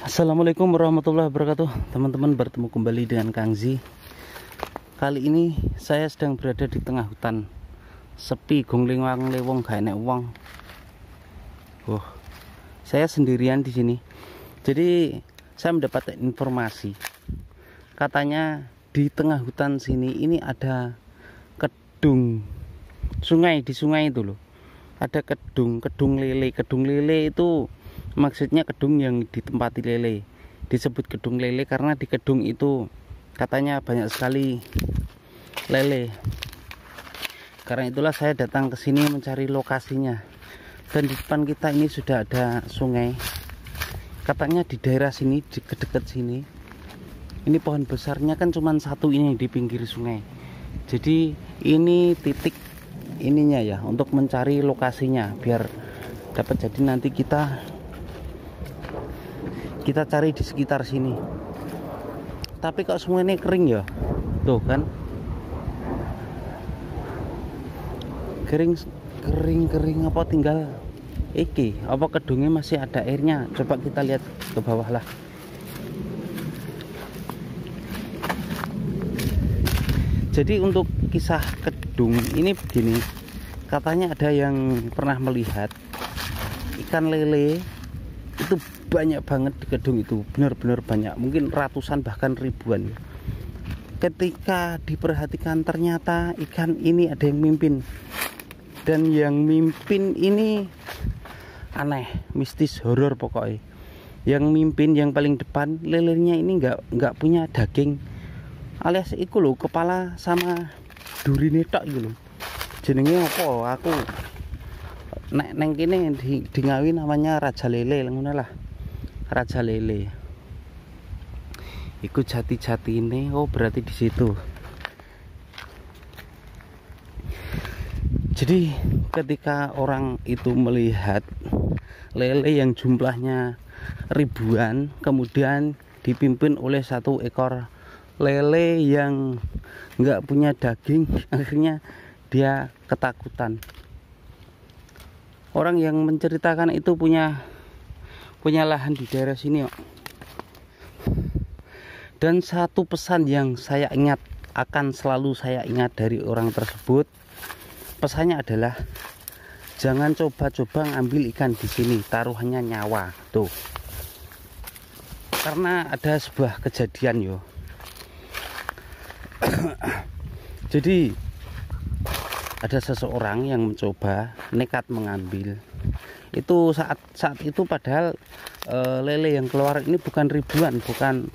Assalamualaikum warahmatullahi wabarakatuh. Teman-teman, bertemu kembali dengan Kang Zi. Kali ini saya sedang berada di tengah hutan. Sepi, gonglewang lewong, gak enek wong. Saya sendirian di sini. Jadi saya mendapat informasi. Katanya di tengah hutan sini ini ada kedung sungai, di sungai itu loh. Ada kedung lele. Kedung lele itu maksudnya kedung yang ditempati lele. Disebut kedung lele karena di kedung itu katanya banyak sekali lele. Karena itulah saya datang ke sini mencari lokasinya. Dan di depan kita ini sudah ada sungai. Katanya di daerah sini, di dekat sini, ini pohon besarnya kan cuma satu ini di pinggir sungai. Jadi ini titik ininya ya, untuk mencari lokasinya biar dapat jadi nanti kita cari di sekitar sini. Tapi kok semua ini kering ya, tuh kan, kering apa tinggal iki, apa kedungnya masih ada airnya. Coba kita lihat ke bawah lah. Jadi untuk kisah kedung ini begini, katanya ada yang pernah melihat ikan lele itu banyak banget di kedung itu, benar-benar banyak, mungkin ratusan bahkan ribuan. Ketika diperhatikan ternyata ikan ini ada yang mimpin, dan yang mimpin ini aneh, mistis, horor pokoknya. Yang mimpin, yang paling depan, lelenya ini nggak punya daging, alias iku lho, kepala sama durine tok iku lho. Jenenge apa? Aku nek neng kene di Ngawi namanya raja lele, ngono lah. Raja lele. Iku jati-jati ini, oh berarti di situ. Jadi ketika orang itu melihat lele yang jumlahnya ribuan, kemudian dipimpin oleh satu ekor lele yang nggak punya daging, akhirnya dia ketakutan. Orang yang menceritakan itu punya lahan di daerah sini kok. Dan satu pesan yang saya ingat, akan selalu saya ingat dari orang tersebut, pesannya adalah jangan coba-coba ngambil ikan di sini, taruhannya nyawa. Tuh, karena ada sebuah kejadian yo. Jadi ada seseorang yang mencoba nekat mengambil. Itu saat itu padahal lele yang keluar ini bukan ribuan, bukan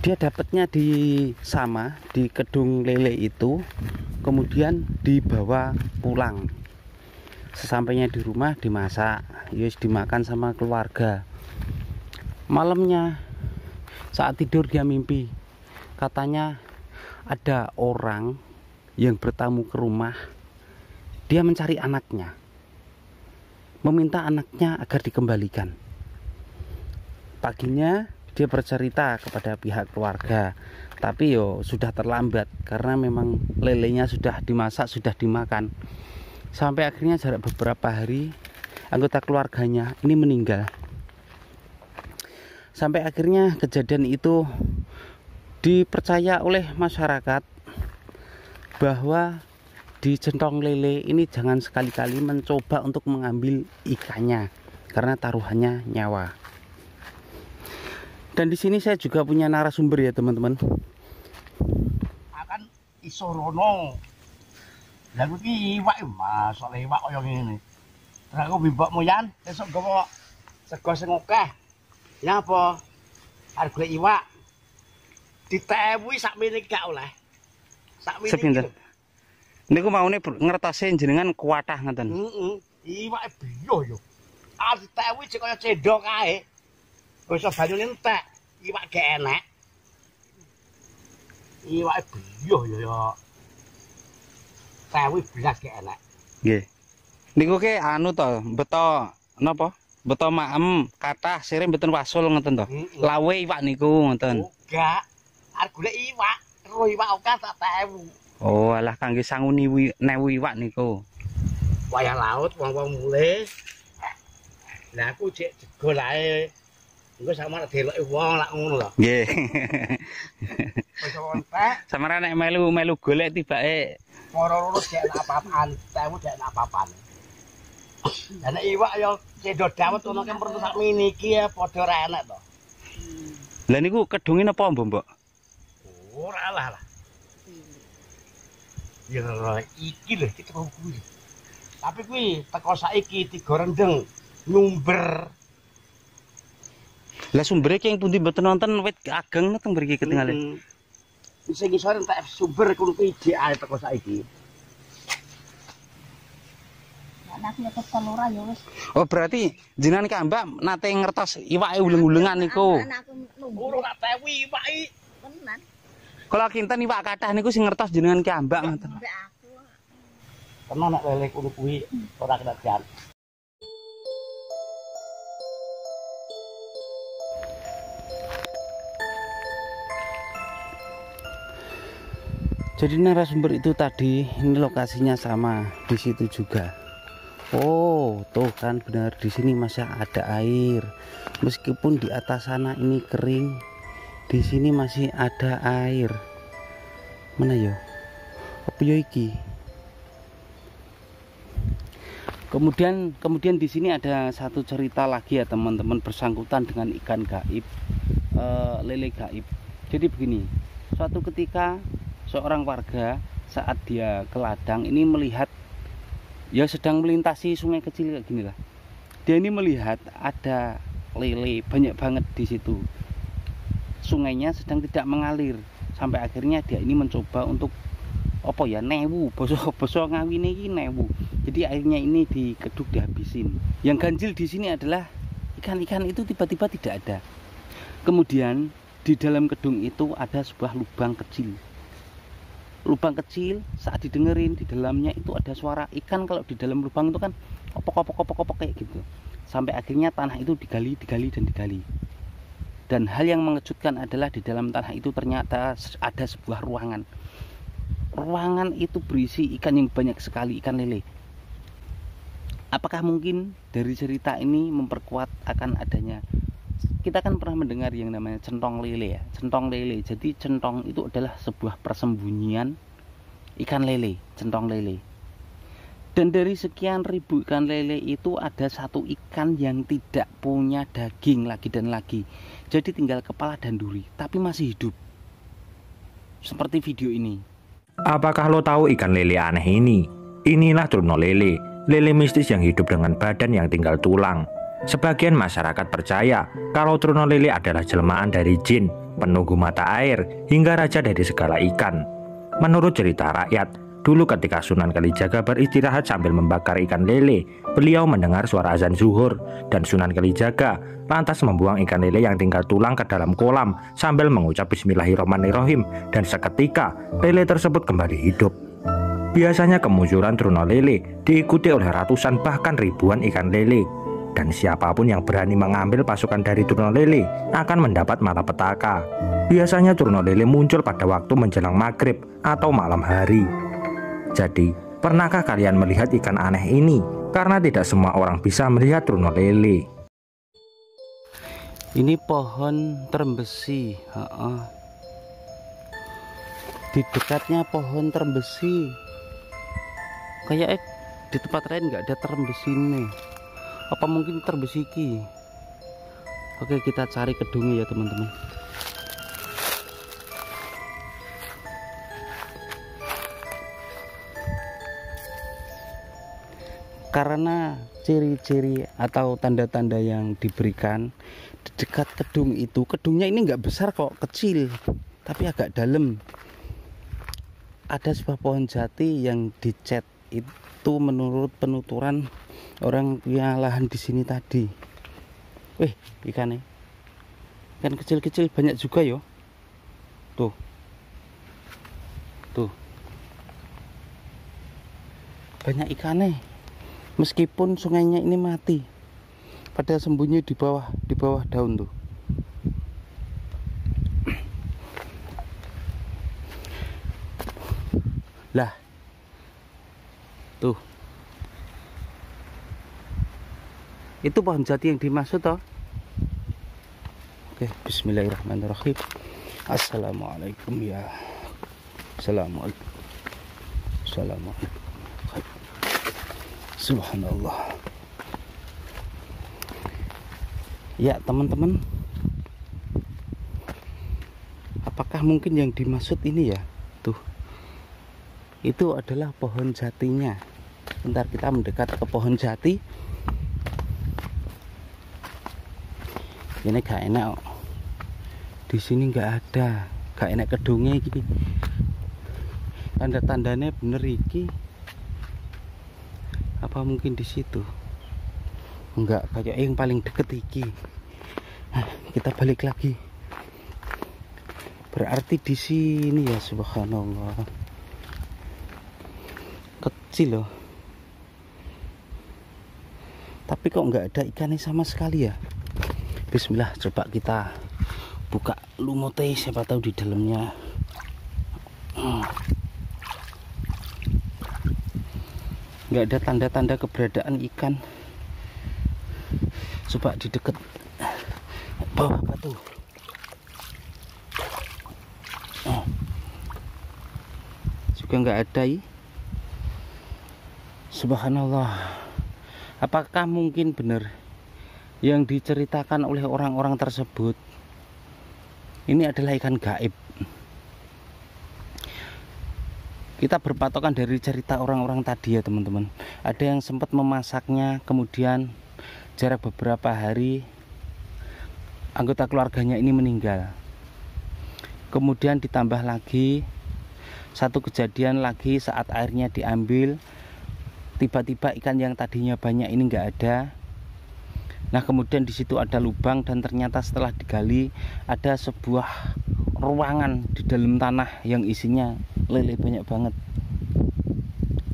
dia dapatnya di kedung lele itu, kemudian dibawa pulang. Sesampainya di rumah dimasak, yes, dimakan sama keluarga. Malamnya saat tidur dia mimpi, katanya ada orang yang bertamu ke rumah. Dia mencari anaknya, meminta anaknya agar dikembalikan. Paginya dia bercerita kepada pihak keluarga, tapi sudah terlambat karena memang lelenya sudah dimasak, sudah dimakan. Sampai akhirnya jarak beberapa hari anggota keluarganya ini meninggal. Sampai akhirnya kejadian itu dipercaya oleh masyarakat bahwa di centong lele ini jangan sekali-kali mencoba untuk mengambil ikannya karena taruhannya nyawa. Dan di sini saya juga punya narasumber ya teman-teman. Akan isorono. Lah iki iwak Mas, oleh iwak kaya ngene. Terus aku bimbokmu yan, besok gawa sego sing akeh. Ya apa? Arep golek iwak. Ditewui sakmene gak oleh. Sepinten. Niku maune ngertose jenengan kuwathah ngoten. Heeh. Iwake biyo yo. Arep ditewui sing kaya cendhok kae. Wis banyu entek, iwak gak enek. Iwake biyo yo. Tewui belas gak enek. Nggih. Niku ke anu to, beto napa? Beto maem kathah sire mboten wasul ngoten to. Lawe iwak niku ngoten. Enggak. Arep golek iwak, ro iwak akeh tak tewu. Oh, alah kangge sangu newu iwak niku. Wayah laut wong-wong mulih. Lah aku cek jegol ae Engko sama deloke wong lak ngono lho. Nggih. Wis entek, Samara nek melu golek tibake para lurus gak enak apa-apaan, temu gak enak apa-apaan. Lah nek iwak ya cendol dawet ono ki perlu sak mini iki ya padha ora enak to. Lah niku kedunge napa, Mbok? Ora lah. Ya iki lho iki teko kuwi. Tapi kuwi teko saiki tiga rendeng nyumber. Lah sumbere ki ing pundi mboten nonton wit ageng teng mriki ketinggalan. Sing isore entek sumber kuwi ide ae teko saiki. Anak ya kesel ora ya wis. Oh berarti jenengan ki Mbak nate ngertos iwake uleng-ulengan niku. Anakku nunggu Ora tak tewi iwaki. tenan. Kalau kinten iwak kathah niku sing ngertos jenengan ki Mbak ngoten. Mbak aku. Tenan nek lele kuwi kuwi ora kena jan. Jadi narasumber itu tadi ini lokasinya sama di situ juga. Oh, tuh kan benar di sini masih ada air. Meskipun di atas sana ini kering, di sini masih ada air. Mana yo? Apa yo iki? Kemudian di sini ada satu cerita lagi ya teman-teman bersangkutan dengan ikan gaib, lele gaib. Jadi begini, suatu ketika seorang warga saat dia ke ladang ini melihat ya sedang melintasi sungai kecil kayak gini lah. Dia ini melihat ada lele banyak banget di situ. Sungainya sedang tidak mengalir sampai akhirnya dia ini mencoba untuk apa ya newu boso ngawine iki newu. Jadi akhirnya ini dikeduk dihabisin. Yang ganjil di sini adalah ikan-ikan itu tiba-tiba tidak ada. Kemudian di dalam kedung itu ada sebuah lubang kecil. Lubang kecil saat didengerin di dalamnya itu ada suara ikan. Kalau di dalam lubang itu kan opok kayak gitu. Sampai akhirnya tanah itu digali dan digali. Dan hal yang mengejutkan adalah di dalam tanah itu ternyata ada sebuah ruangan. Ruangan itu berisi ikan yang banyak sekali, ikan lele. Apakah mungkin dari cerita ini memperkuat akan adanya, kita kan pernah mendengar yang namanya centong lele ya, centong lele. Jadi centong itu adalah sebuah persembunyian ikan lele, centong lele. Dan dari sekian ribu ikan lele itu ada satu ikan yang tidak punya daging lagi dan lagi. Jadi tinggal kepala dan duri, tapi masih hidup. Seperti video ini. Apakah lo tahu ikan lele aneh ini? Inilah truno lele, lele mistis yang hidup dengan badan yang tinggal tulang. Sebagian masyarakat percaya kalau truno lele adalah jelmaan dari jin, penunggu mata air, hingga raja dari segala ikan. Menurut cerita rakyat, dulu ketika Sunan Kalijaga beristirahat sambil membakar ikan lele, beliau mendengar suara azan zuhur, dan Sunan Kalijaga lantas membuang ikan lele yang tinggal tulang ke dalam kolam sambil mengucap Bismillahirrahmanirrahim, dan seketika lele tersebut kembali hidup. Biasanya kemunculan truno lele diikuti oleh ratusan bahkan ribuan ikan lele, dan siapapun yang berani mengambil pasukan dari truno lele akan mendapat malapetaka. Biasanya truno lele muncul pada waktu menjelang maghrib atau malam hari. Jadi, pernahkah kalian melihat ikan aneh ini? Karena tidak semua orang bisa melihat truno lele. Ini pohon terembesi. Di dekatnya pohon terembesi. Kayak di tempat lain nggak ada terembesi ini. Apa mungkin terembesi iki? Oke, kita cari kedungnya ya teman-teman. Karena ciri-ciri atau tanda-tanda yang diberikan di dekat kedung itu, kedungnya ini nggak besar kok, kecil tapi agak dalam. Ada sebuah pohon jati yang dicat itu menurut penuturan orang punya lahan di sini tadi. Wih, ikannya ikan kecil-kecil banyak juga yo. Tuh banyak ikannya. Meskipun sungainya ini mati, pada sembunyi di bawah daun tuh. Lah, tuh, itu pohon jati yang dimaksud toh. Oke, bismillahirrahmanirrahim. Assalamualaikum ya. Assalamualaikum. Assalamualaikum. Subhanallah. Ya teman-teman, apakah mungkin yang dimaksud ini ya? Tuh, itu adalah pohon jatinya. Bentar kita mendekat ke pohon jati. Ini gak enak. Di sini nggak ada, gak enak kedungnya iki. Tanda-tandanya bener iki. Apa mungkin di situ? Enggak, kayak yang paling deket iki. Nah, kita balik lagi. Berarti di sini ya, subhanallah. Kecil loh. Tapi kok nggak ada ikannya sama sekali ya? Bismillah, coba kita buka lumutnya, siapa tahu di dalamnya. Nggak ada tanda-tanda keberadaan ikan. Coba di dekat bawah batu. Juga nggak ada ya. Subhanallah. Apakah mungkin benar yang diceritakan oleh orang-orang tersebut ini adalah ikan gaib? Kita berpatokan dari cerita orang-orang tadi ya teman-teman. Ada yang sempat memasaknya, kemudian jarak beberapa hari anggota keluarganya ini meninggal. Kemudian ditambah lagi satu kejadian lagi saat airnya diambil, tiba-tiba ikan yang tadinya banyak ini nggak ada. Nah kemudian di situ ada lubang dan ternyata setelah digali ada sebuah ruangan di dalam tanah yang isinya lele banyak banget.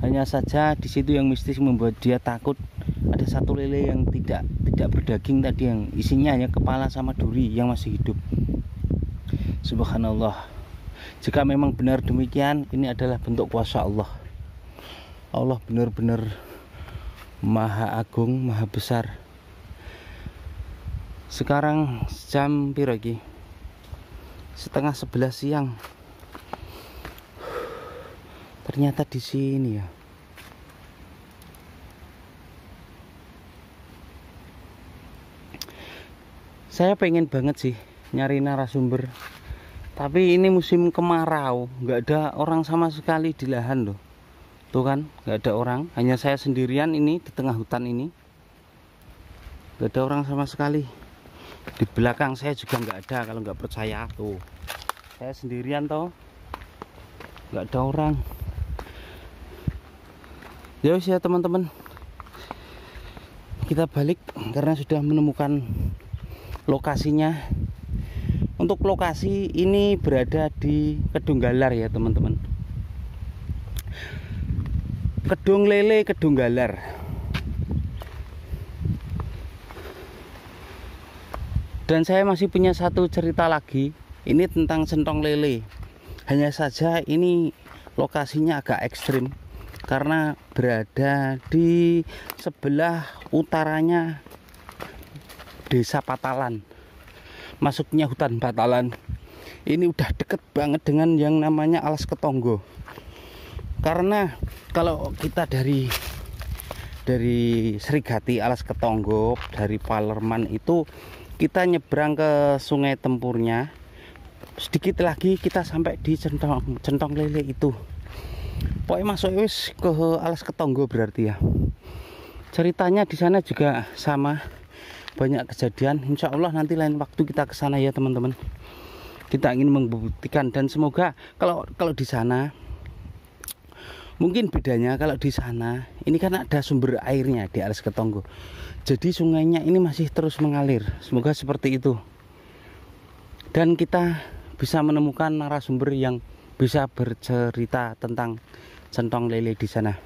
Hanya saja di situ yang mistis membuat dia takut. Ada satu lele yang tidak berdaging tadi, yang isinya hanya kepala sama duri yang masih hidup. Subhanallah. Jika memang benar demikian, ini adalah bentuk kuasa Allah. Allah benar-benar maha agung, maha besar. Sekarang jam piro iki? 10:30 siang. Ternyata di sini ya. Saya pengen banget sih nyari narasumber, tapi ini musim kemarau, nggak ada orang sama sekali di lahan loh. Tuh kan, nggak ada orang, hanya saya sendirian ini di tengah hutan ini. Nggak ada orang sama sekali. Di belakang saya juga nggak ada, kalau nggak percaya tuh. Saya sendirian toh, nggak ada orang. Ya wis ya teman-teman, kita balik karena sudah menemukan lokasinya. Untuk lokasi ini berada di Kedunggalar ya teman-teman. Kedung lele Kedunggalar. Dan saya masih punya satu cerita lagi. Ini tentang centong lele. Hanya saja ini lokasinya agak ekstrim karena berada di sebelah utaranya Desa Patalan, masuknya hutan Patalan. Ini udah deket banget dengan yang namanya Alas Ketonggo. Karena kalau kita dari Srigati Alas Ketonggo, dari Palerman itu kita nyebrang ke Sungai Tempurnya. Sedikit lagi kita sampai di centong lele itu. Pokoknya masuk wis ke Alas Ketonggo berarti ya. Ceritanya di sana juga sama. Banyak kejadian. Insya Allah nanti lain waktu kita ke sana ya teman-teman. Kita ingin membuktikan dan semoga kalau di sana mungkin bedanya, kalau di sana ini kan ada sumber airnya di Alas Ketonggo. Jadi sungainya ini masih terus mengalir. Semoga seperti itu. Dan kita bisa menemukan narasumber yang bisa bercerita tentang centong lele di sana.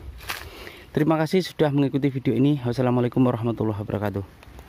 Terima kasih sudah mengikuti video ini. Wassalamualaikum warahmatullahi wabarakatuh.